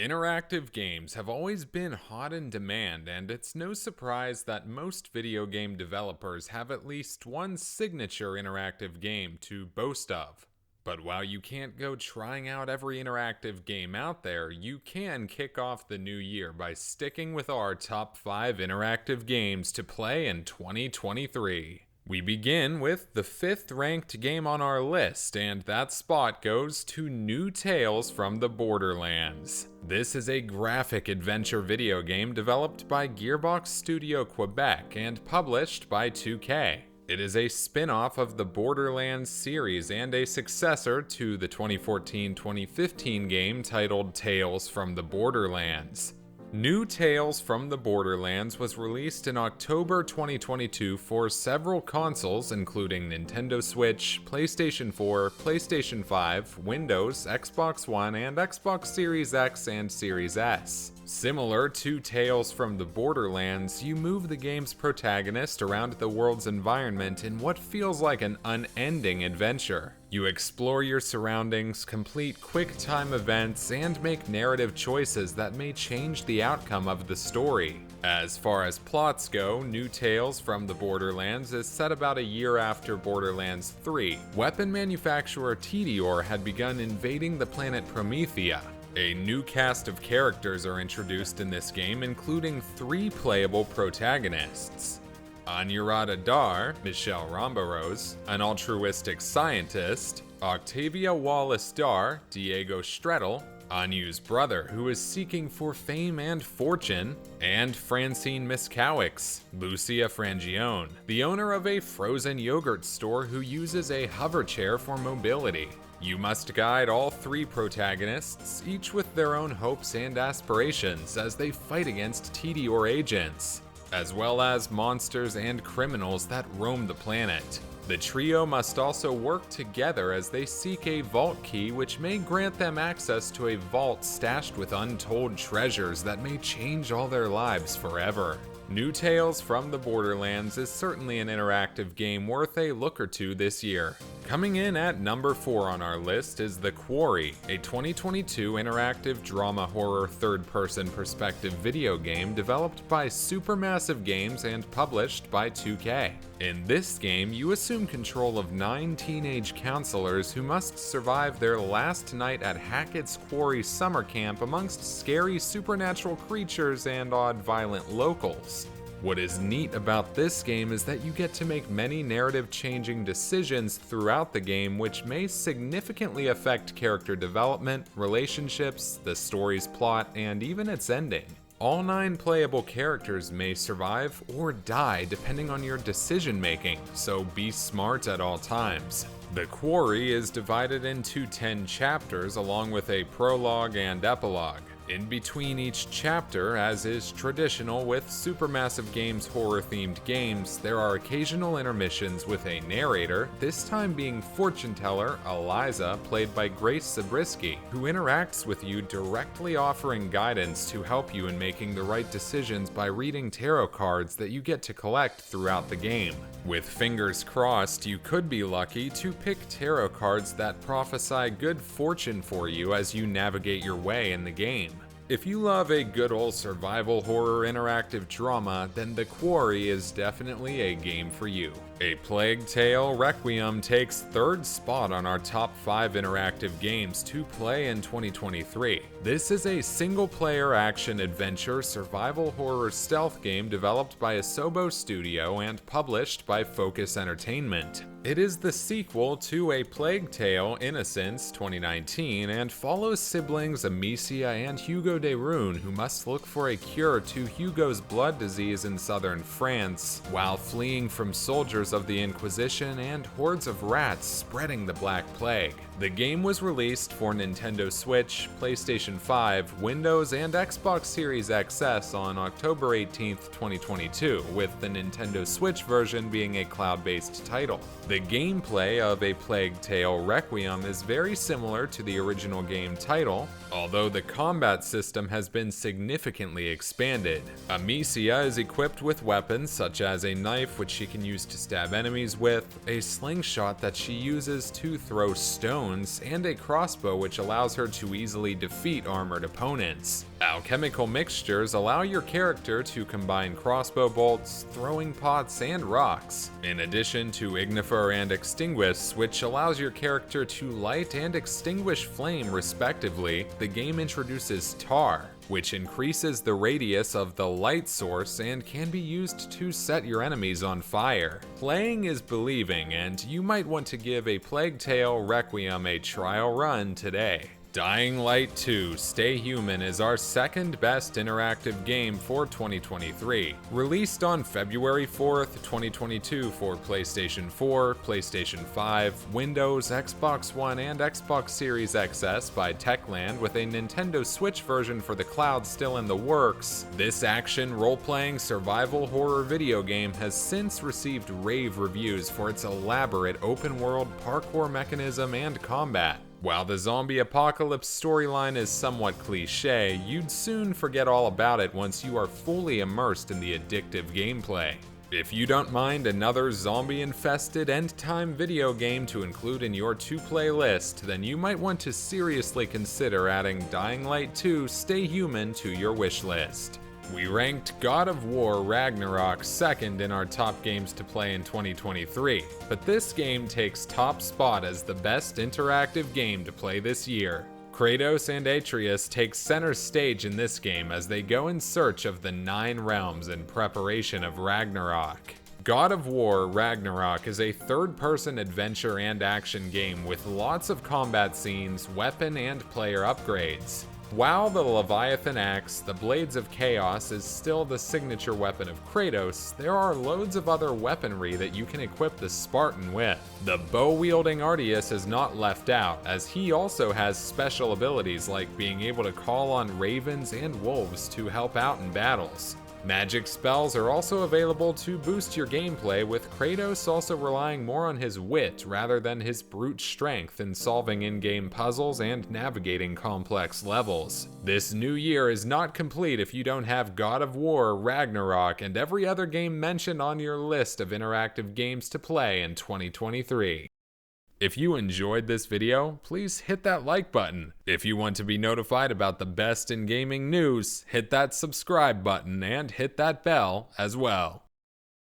Interactive games have always been hot in demand, and it's no surprise that most video game developers have at least one signature interactive game to boast of. But while you can't go trying out every interactive game out there, you can kick off the new year by sticking with our top 5 interactive games to play in 2023. We begin with the 5th ranked game on our list, and that spot goes to New Tales from the Borderlands. This is a graphic adventure video game developed by Gearbox Studio Quebec and published by 2K. It is a spin-off of the Borderlands series and a successor to the 2014-2015 game titled Tales from the Borderlands. New Tales from the Borderlands was released in October 2022 for several consoles including Nintendo Switch, PlayStation 4, PlayStation 5, Windows, Xbox One, and Xbox Series X and Series S. Similar to Tales from the Borderlands, you move the game's protagonist around the world's environment in what feels like an unending adventure. You explore your surroundings, complete quick-time events, and make narrative choices that may change the outcome of the story. As far as plots go, New Tales from the Borderlands is set about a year after Borderlands 3. Weapon manufacturer Tediore had begun invading the planet Promethea. A new cast of characters are introduced in this game, including 3 playable protagonists. Anurada Dar, Michelle Rambarose, an altruistic scientist, Octavia Wallace Dar, Diego Strettel, Anu's brother who is seeking for fame and fortune, and Francine Miskowicz, Lucia Frangione, the owner of a frozen yogurt store who uses a hover chair for mobility. You must guide all 3 protagonists, each with their own hopes and aspirations, as they fight against Tediore agents, as well as monsters and criminals that roam the planet. The trio must also work together as they seek a vault key which may grant them access to a vault stashed with untold treasures that may change all their lives forever. New Tales from the Borderlands is certainly an interactive game worth a look or two this year. Coming in at number 4 on our list is The Quarry, a 2022 interactive drama horror third-person perspective video game developed by Supermassive Games and published by 2K. In this game, you assume control of 9 teenage counselors who must survive their last night at Hackett's Quarry summer camp amongst scary supernatural creatures and odd violent locals. What is neat about this game is that you get to make many narrative-changing decisions throughout the game which may significantly affect character development, relationships, the story's plot, and even its ending. All 9 playable characters may survive or die depending on your decision-making, so be smart at all times. The Quarry is divided into 10 chapters along with a prologue and epilogue. In between each chapter, as is traditional with Supermassive Games horror-themed games, there are occasional intermissions with a narrator, this time being fortune teller Eliza, played by Grace Zabriskie, who interacts with you directly offering guidance to help you in making the right decisions by reading tarot cards that you get to collect throughout the game. With fingers crossed, you could be lucky to pick tarot cards that prophesy good fortune for you as you navigate your way in the game. If you love a good old survival horror interactive drama, then The Quarry is definitely a game for you. A Plague Tale: Requiem takes 3rd spot on our top 5 interactive games to play in 2023. This is a single-player action-adventure survival horror stealth game developed by Asobo Studio and published by Focus Entertainment. It is the sequel to A Plague Tale: Innocence 2019 and follows siblings Amicia and Hugo de Rune who must look for a cure to Hugo's blood disease in southern France while fleeing from soldiers of the Inquisition and hordes of rats spreading the Black Plague. The game was released for Nintendo Switch, PlayStation 5, Windows, and Xbox Series XS on October 18, 2022, with the Nintendo Switch version being a cloud-based title. The gameplay of A Plague Tale: Requiem is very similar to the original game title, although the combat system has been significantly expanded. Amicia is equipped with weapons such as a knife which she can use to stab enemies with, a slingshot that she uses to throw stones, and a crossbow which allows her to easily defeat armored opponents. Alchemical mixtures allow your character to combine crossbow bolts, throwing pots, and rocks, in addition to Ignifer and Extinguish, which allows your character to light and extinguish flame respectively. The game introduces Tar, which increases the radius of the light source and can be used to set your enemies on fire. Playing is believing, and you might want to give A Plague Tale: Requiem a trial run today. Dying Light 2: Stay Human is our second best interactive game for 2023. Released on February 4th, 2022 for PlayStation 4, PlayStation 5, Windows, Xbox One, and Xbox Series XS by Techland, with a Nintendo Switch version for the cloud still in the works, this action role-playing survival horror video game has since received rave reviews for its elaborate open-world parkour mechanism and combat. While the zombie apocalypse storyline is somewhat cliche, you'd soon forget all about it once you are fully immersed in the addictive gameplay. If you don't mind another zombie-infested end-time video game to include in your to-play list, then you might want to seriously consider adding Dying Light 2: Stay Human to your wishlist. We ranked God of War: Ragnarok second in our top games to play in 2023, but this game takes top spot as the best interactive game to play this year. Kratos and Atreus take center stage in this game as they go in search of the 9 realms in preparation of Ragnarok. God of War: Ragnarok is a third-person adventure and action game with lots of combat scenes, weapon and player upgrades. While the Leviathan Axe, the Blades of Chaos, is still the signature weapon of Kratos, there are loads of other weaponry that you can equip the Spartan with. The bow-wielding Arteus is not left out, as he also has special abilities like being able to call on ravens and wolves to help out in battles. Magic spells are also available to boost your gameplay, with Kratos also relying more on his wit rather than his brute strength in solving in-game puzzles and navigating complex levels. This new year is not complete if you don't have God of War: Ragnarok and every other game mentioned on your list of interactive games to play in 2023. If you enjoyed this video, please hit that like button. If you want to be notified about the best in gaming news, hit that subscribe button and hit that bell as well.